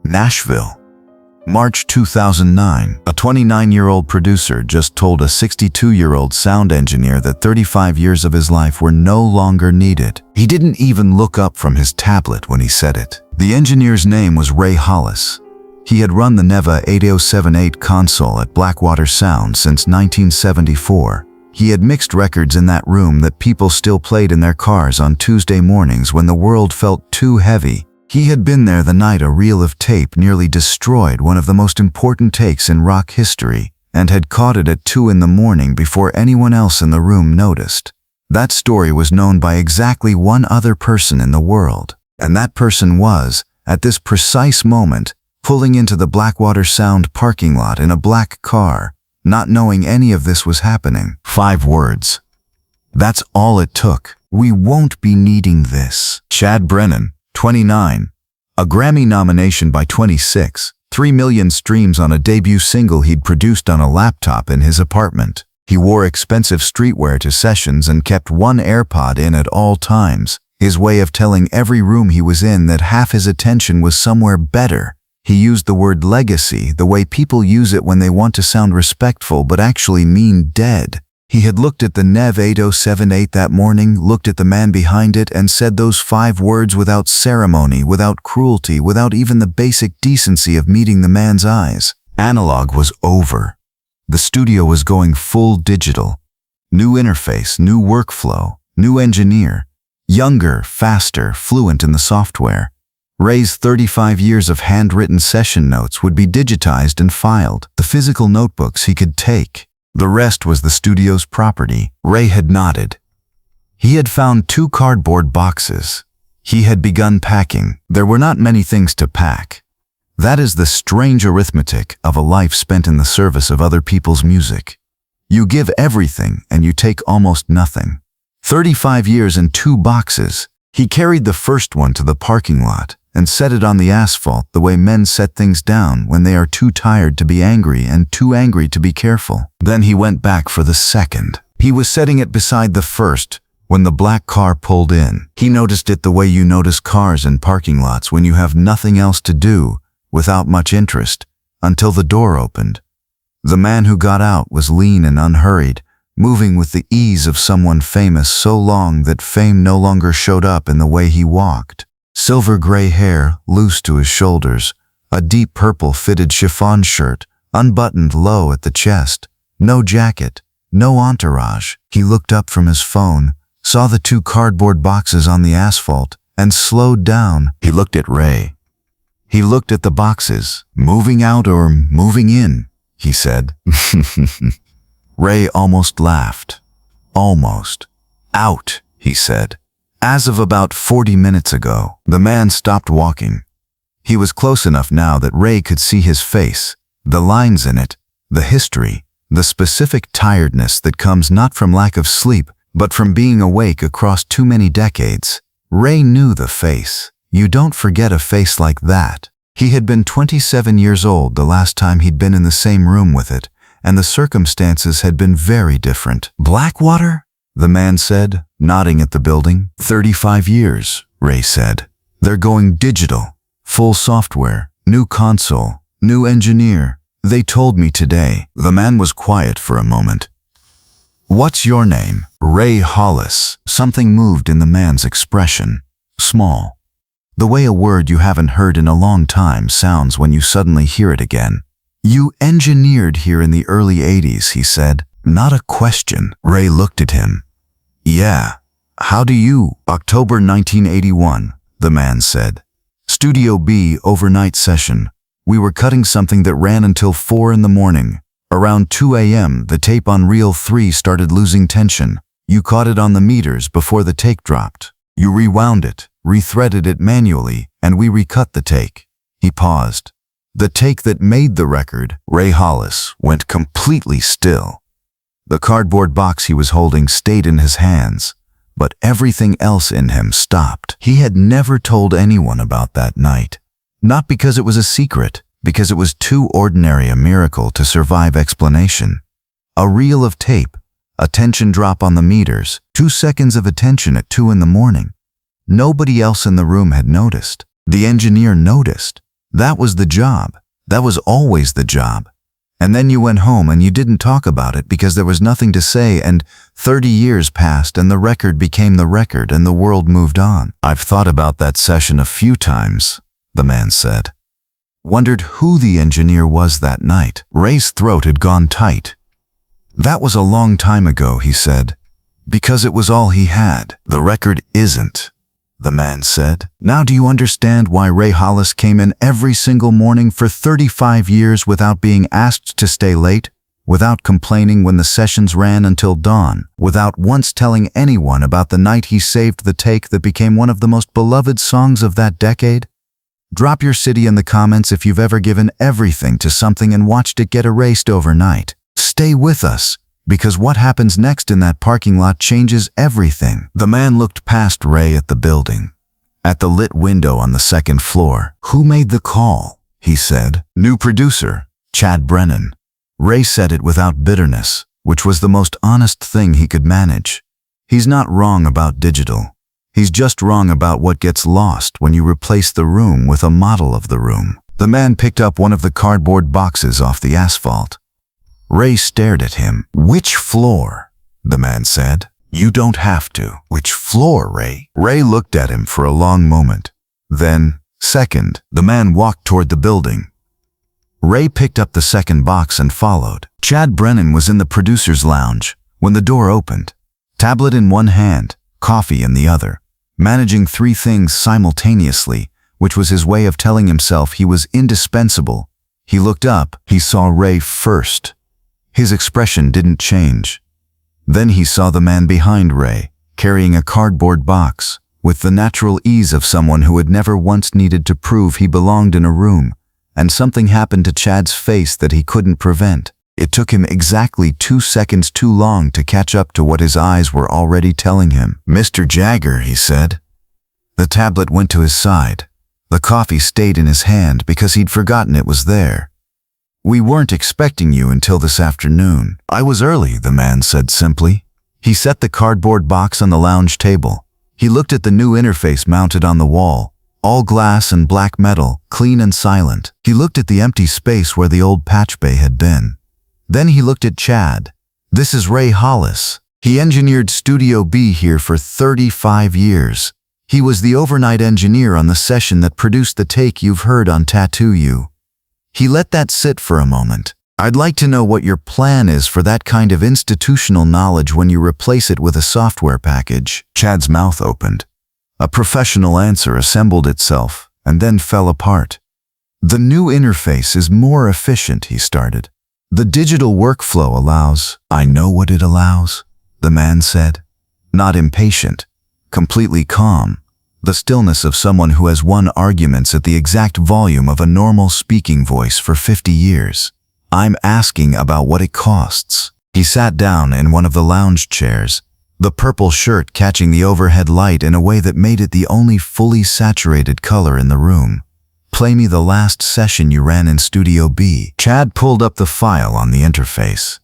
Nashville. March 2009, a 29-year-old producer just told a 62-year-old sound engineer that 35 years of his life were no longer needed. He didn't even look up from his tablet when he said it. The engineer's name was Ray Hollis. He had run the Neva 8078 console at Blackwater Sound since 1974. He had mixed records in that room that people still played in their cars on Tuesday mornings when the world felt too heavy. He had been there the night a reel of tape nearly destroyed one of the most important takes in rock history, and had caught it at 2 in the morning before anyone else in the room noticed. That story was known by exactly one other person in the world, and that person was, at this precise moment, pulling into the Blackwater Sound parking lot in a black car, not knowing any of this was happening. 5 words. That's all it took. "We won't be needing this." Chad Brennan, 29. A Grammy nomination by 26. 3 million streams on a debut single he'd produced on a laptop in his apartment. He wore expensive streetwear to sessions and kept one AirPod in at all times, his way of telling every room he was in that half his attention was somewhere better. He used the word legacy the way people use it when they want to sound respectful but actually mean dead. He had looked at the Neve 8078 that morning, looked at the man behind it, and said those 5 words without ceremony, without cruelty, without even the basic decency of meeting the man's eyes. Analog was over. The studio was going full digital. New interface, new workflow, new engineer. Younger, faster, fluent in the software. Ray's 35 years of handwritten session notes would be digitized and filed. The physical notebooks he could take. The rest was the studio's property. Ray had nodded. He had found 2 cardboard boxes. He had begun packing. There were not many things to pack. That is the strange arithmetic of a life spent in the service of other people's music. You give everything and you take almost nothing. 35 years and 2 boxes. He carried the first one to the parking lot and set it on the asphalt the way men set things down when they are too tired to be angry and too angry to be careful. Then he went back for the second. He was setting it beside the first when the black car pulled in. He noticed it the way you notice cars in parking lots when you have nothing else to do, without much interest, until the door opened. The man who got out was lean and unhurried, moving with the ease of someone famous so long that fame no longer showed up in the way he walked. Silver gray hair, loose to his shoulders, a deep purple fitted chiffon shirt, unbuttoned low at the chest, no jacket, no entourage. He looked up from his phone, saw the 2 cardboard boxes on the asphalt, and slowed down. He looked at Ray. He looked at the boxes. "Moving out or moving in?" he said. Ray almost laughed. "Almost. Out," he said. As of about 40 minutes ago, the man stopped walking. He was close enough now that Ray could see his face, the lines in it, the history, the specific tiredness that comes not from lack of sleep, but from being awake across too many decades. Ray knew the face. You don't forget a face like that. He had been 27 years old the last time he'd been in the same room with it, and the circumstances had been very different. "Blackwater?" the man said, nodding at the building. 35 years, Ray said. "They're going digital. Full software, new console, new engineer. They told me today." The man was quiet for a moment. "What's your name?" "Ray Hollis." Something moved in the man's expression. Small. The way a word you haven't heard in a long time sounds when you suddenly hear it again. "You engineered here in the early 80s, he said. Not a question. Ray looked at him. "Yeah. How do you?" "October 1981, the man said. "Studio B overnight session. We were cutting something that ran until 4 in the morning. Around 2 a.m., the tape on reel 3 started losing tension. You caught it on the meters before the take dropped. You rewound it, rethreaded it manually, and we recut the take." He paused. The take that made the record, Ray Hollis, went completely still. The cardboard box he was holding stayed in his hands, but everything else in him stopped. He had never told anyone about that night. Not because it was a secret, because it was too ordinary a miracle to survive explanation. A reel of tape, a tension drop on the meters, 2 seconds of attention at 2 in the morning. Nobody else in the room had noticed. The engineer noticed. That was the job. That was always the job. And then you went home and you didn't talk about it because there was nothing to say, and 30 years passed and the record became the record and the world moved on. I've thought about that session a few times, the man said. Wondered who the engineer was that night. Ray's throat had gone tight. That was a long time ago, he said, because it was all he had. The record isn't, the man said. Now do you understand why Ray Hollis came in every single morning for 35 years without being asked to stay late, without complaining when the sessions ran until dawn, without once telling anyone about the night he saved the take that became one of the most beloved songs of that decade? Drop your city in the comments if you've ever given everything to something and watched it get erased overnight. Stay with us, because what happens next in that parking lot changes everything. The man looked past Ray at the building, at the lit window on the second floor. Who made the call? He said. New producer, Chad Brennan. Ray said it without bitterness, which was the most honest thing he could manage. He's not wrong about digital. He's just wrong about what gets lost when you replace the room with a model of the room. The man picked up one of the cardboard boxes off the asphalt. Ray stared at him. Which floor? The man said. You don't have to. Which floor, Ray? Ray looked at him for a long moment. Then, second, the man walked toward the building. Ray picked up the second box and followed. Chad Brennan was in the producer's lounge when the door opened. Tablet in one hand, coffee in the other, managing three things simultaneously, which was his way of telling himself he was indispensable. He looked up. He saw Ray first. His expression didn't change. Then he saw the man behind Ray, carrying a cardboard box, with the natural ease of someone who had never once needed to prove he belonged in a room, and something happened to Chad's face that he couldn't prevent. It took him exactly 2 seconds too long to catch up to what his eyes were already telling him. Mr. Jagger, he said. The tablet went to his side. The coffee stayed in his hand because he'd forgotten it was there. We weren't expecting you until this afternoon. I was early, the man said simply. He set the cardboard box on the lounge table. He looked at the new interface mounted on the wall, all glass and black metal, clean and silent. He looked at the empty space where the old patch bay had been. Then he looked at Chad. This is Ray Hollis. He engineered Studio B here for 35 years. He was the overnight engineer on the session that produced the take you've heard on Tattoo You. He let that sit for a moment. I'd like to know what your plan is for that kind of institutional knowledge when you replace it with a software package. Chad's mouth opened. A professional answer assembled itself and then fell apart. The new interface is more efficient, he started. The digital workflow allows. I know what it allows, the man said. Not impatient, completely calm. The stillness of someone who has won arguments at the exact volume of a normal speaking voice for 50 years. I'm asking about what it costs. He sat down in one of the lounge chairs, the purple shirt catching the overhead light in a way that made it the only fully saturated color in the room. Play me the last session you ran in Studio B. Chad pulled up the file on the interface.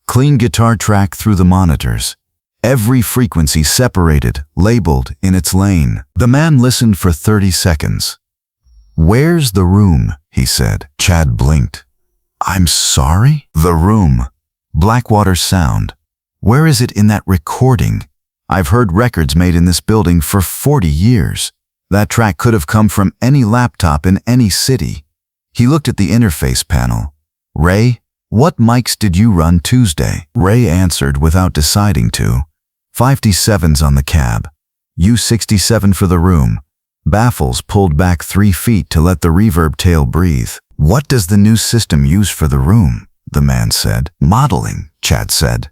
Clean guitar track through the monitors. Every frequency separated, labeled in its lane. The man listened for 30 seconds. Where's the room? He said. Chad blinked. I'm sorry? The room. Blackwater Sound. Where is it in that recording? I've heard records made in this building for 40 years. That track could have come from any laptop in any city. He looked at the interface panel. Ray, what mics did you run Tuesday? Ray answered without deciding to. 57's on the cab. U67 for the room. Baffles pulled back 3 feet to let the reverb tail breathe. What does the new system use for the room? The man said. Modeling, Chad said.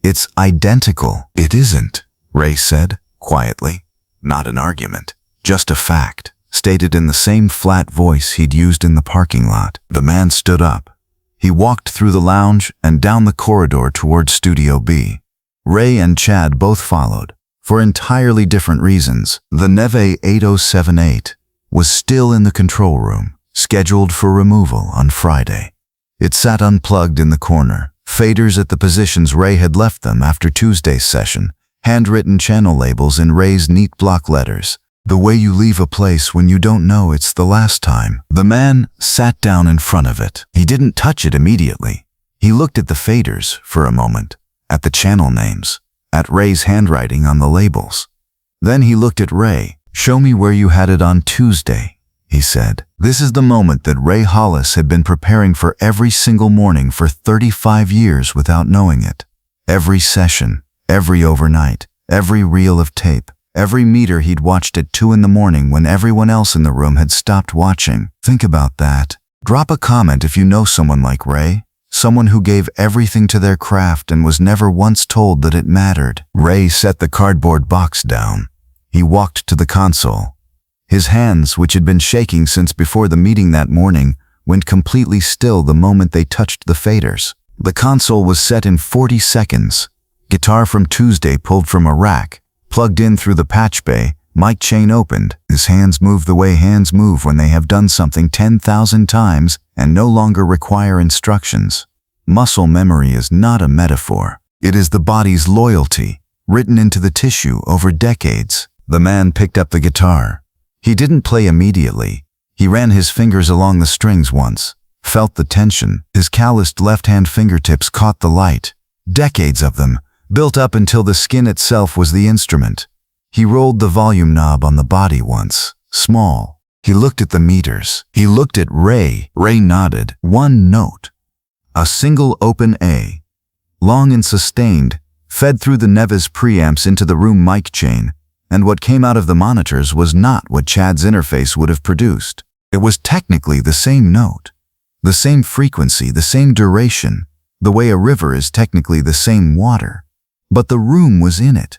It's identical. It isn't, Ray said, quietly. Not an argument, just a fact, stated in the same flat voice he'd used in the parking lot. The man stood up. He walked through the lounge and down the corridor toward Studio B. Ray and Chad both followed, for entirely different reasons. The Neve 8078 was still in the control room, scheduled for removal on Friday. It sat unplugged in the corner, faders at the positions Ray had left them after Tuesday's session, handwritten channel labels in Ray's neat block letters. The way you leave a place when you don't know it's the last time. The man sat down in front of it. He didn't touch it immediately. He looked at the faders for a moment, at the channel names, at Ray's handwriting on the labels. Then he looked at Ray. "Show me where you had it on Tuesday," he said. This is the moment that Ray Hollis had been preparing for every single morning for 35 years without knowing it. Every session, every overnight, every reel of tape, every meter he'd watched at 2 in the morning when everyone else in the room had stopped watching. Think about that. Drop a comment if you know someone like Ray. Someone who gave everything to their craft and was never once told that it mattered. Ray set the cardboard box down. He walked to the console. His hands, which had been shaking since before the meeting that morning, went completely still the moment they touched the faders. The console was set in 40 seconds. Guitar from Tuesday pulled from a rack, plugged in through the patch bay, mic chain opened. His hands moved the way hands move when they have done something 10,000 times and no longer require instructions. Muscle memory is not a metaphor. It is the body's loyalty, written into the tissue over decades. The man picked up the guitar. He didn't play immediately. He ran his fingers along the strings once, felt the tension. His calloused left-hand fingertips caught the light. Decades of them, built up until the skin itself was the instrument. He rolled the volume knob on the body once, small. He looked at the meters. He looked at Ray. Ray nodded. One note. A single open A. Long and sustained, fed through the Neves preamps into the room mic chain, and what came out of the monitors was not what Chad's interface would have produced. It was technically the same note, the same frequency, the same duration, the way a river is technically the same water. But the room was in it.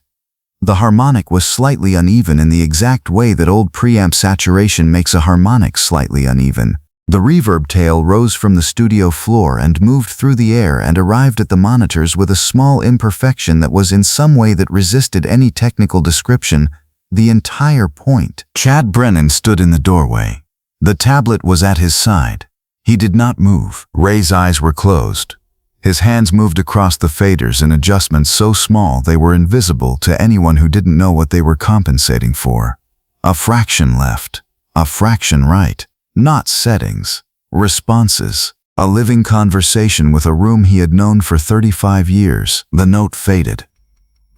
The harmonic was slightly uneven in the exact way that old preamp saturation makes a harmonic slightly uneven. The reverb tail rose from the studio floor and moved through the air and arrived at the monitors with a small imperfection that was in some way that resisted any technical description, the entire point. Chad Brennan stood in the doorway. The tablet was at his side. He did not move. Ray's eyes were closed. His hands moved across the faders in adjustments so small they were invisible to anyone who didn't know what they were compensating for. A fraction left, a fraction right. Not settings, responses. A living conversation with a room he had known for 35 years. The note faded.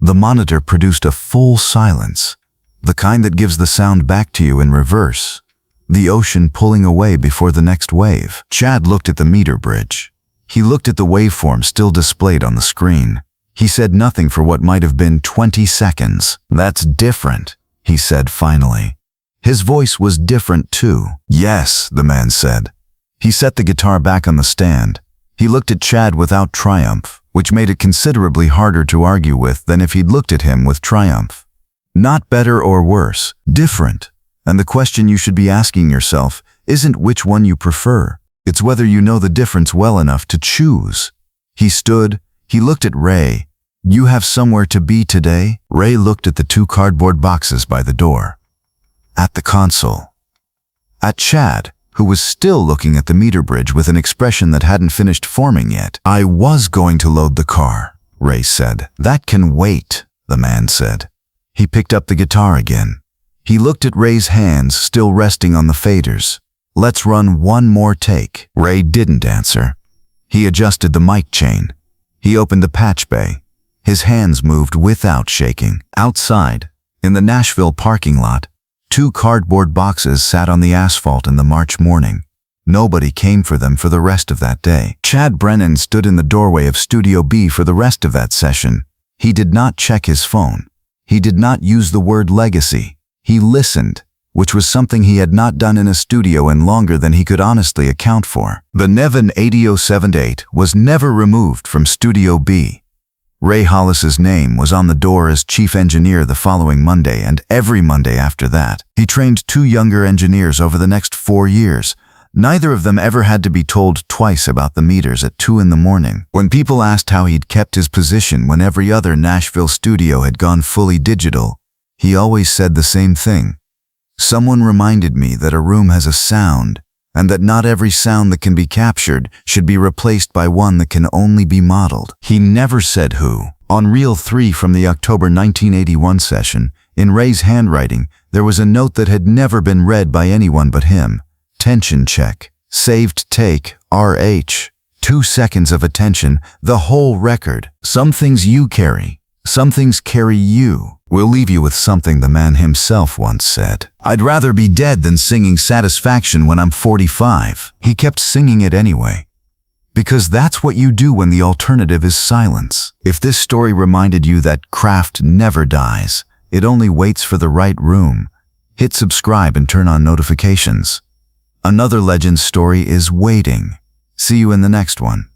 The monitor produced a full silence, the kind that gives the sound back to you in reverse. The ocean pulling away before the next wave. Chad looked at the meter bridge. He looked at the waveform still displayed on the screen. He said nothing for what might have been 20 seconds. "That's different," he said finally. His voice was different too. "Yes," the man said. He set the guitar back on the stand. He looked at Chad without triumph, which made it considerably harder to argue with than if he'd looked at him with triumph. Not better or worse, different. And the question you should be asking yourself isn't which one you prefer. It's whether you know the difference well enough to choose. He stood. He looked at Ray. "You have somewhere to be today?" Ray looked at the 2 cardboard boxes by the door. At the console. At Chad, who was still looking at the meter bridge with an expression that hadn't finished forming yet. "I was going to load the car," Ray said. "That can wait," the man said. He picked up the guitar again. He looked at Ray's hands still resting on the faders. "Let's run one more take." Ray didn't answer. He adjusted the mic chain. He opened the patch bay. His hands moved without shaking. Outside, in the Nashville parking lot, 2 cardboard boxes sat on the asphalt in the March morning. Nobody came for them for the rest of that day. Chad Brennan stood in the doorway of Studio B for the rest of that session. He did not check his phone. He did not use the word legacy. He listened, which was something he had not done in a studio in longer than he could honestly account for. The Nevin 80078 was never removed from Studio B. Ray Hollis's name was on the door as chief engineer the following Monday and every Monday after that. He trained 2 younger engineers over the next 4 years. Neither of them ever had to be told twice about the meters at 2 in the morning. When people asked how he'd kept his position when every other Nashville studio had gone fully digital, he always said the same thing. "Someone reminded me that a room has a sound, and that not every sound that can be captured should be replaced by one that can only be modeled. He never said who. On reel 3 from the October 1981 session, in Ray's handwriting, there was a note that had never been read by anyone but him. Tension check. Saved take, RH. 2 seconds of attention, the whole record. Some things you carry. Some things carry you. We'll leave you with something the man himself once said. I'd rather be dead than singing Satisfaction when I'm 45. He kept singing it anyway. Because that's what you do when the alternative is silence. If this story reminded you that craft never dies, it only waits for the right room, hit subscribe and turn on notifications. Another legend story is waiting. See you in the next one.